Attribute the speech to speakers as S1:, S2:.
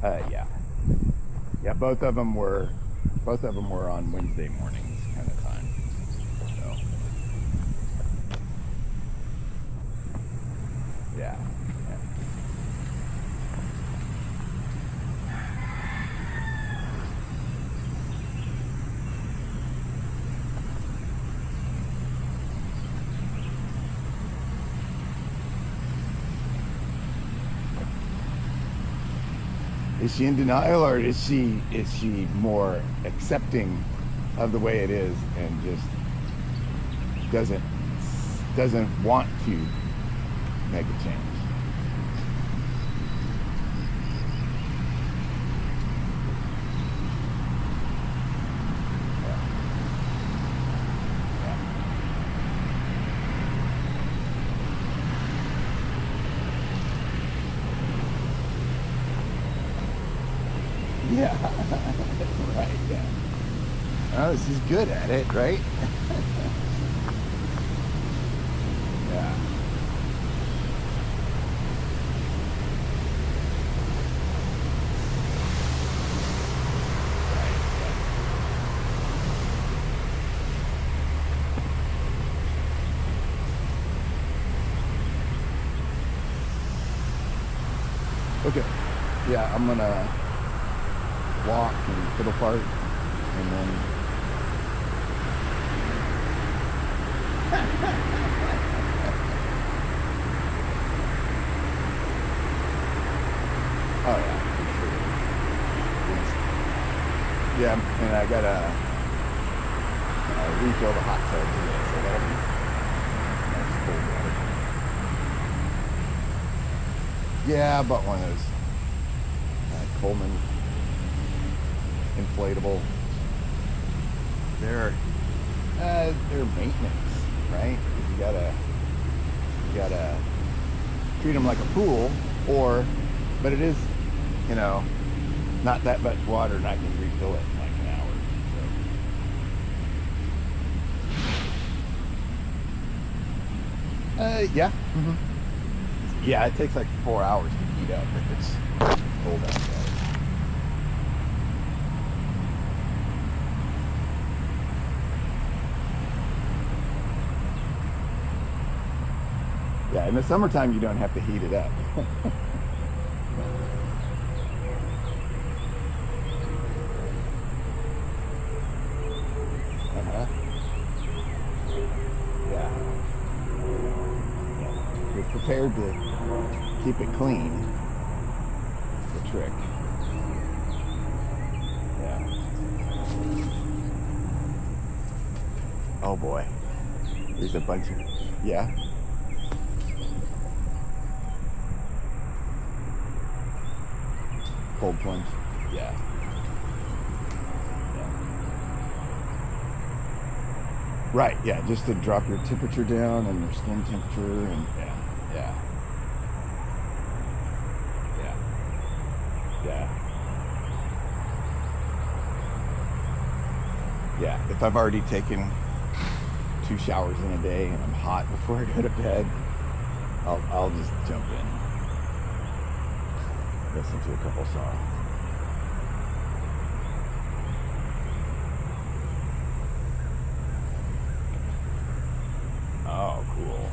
S1: Yeah. Yeah, both of them were on Wednesday mornings kind of time. So yeah. Yeah. Is she in denial, or is she more accepting of the way it is and just doesn't want to make a change? Yeah. Right, yeah. Oh, she's good at it, right? Yeah. Right, yeah. Okay. Yeah, I'm gonna walk and fiddle fart and then oh yeah, for sure. Yes. Yeah, and I gotta refill the hot tub today, so that'll be nice cold water. Yeah, I bought one of those Coleman inflatable. They're maintenance, right? You gotta treat them like a pool, but it is, not that much water, and I can refill it in like an hour. So. Yeah. Mm-hmm. Yeah, it takes like 4 hours to heat up if it's cold outside. Yeah, in the summertime you don't have to heat it up. Uh-huh. Yeah. If you're prepared to keep it clean, that's the trick. Yeah. Oh boy. There's a bunch of, yeah. Cold plunge. Yeah. Yeah. Right, yeah, just to drop your temperature down and your skin temperature, and yeah. Yeah, if I've already taken 2 showers in a day and I'm hot before I go to bed, I'll just jump in. Listen to a couple songs. Oh, cool.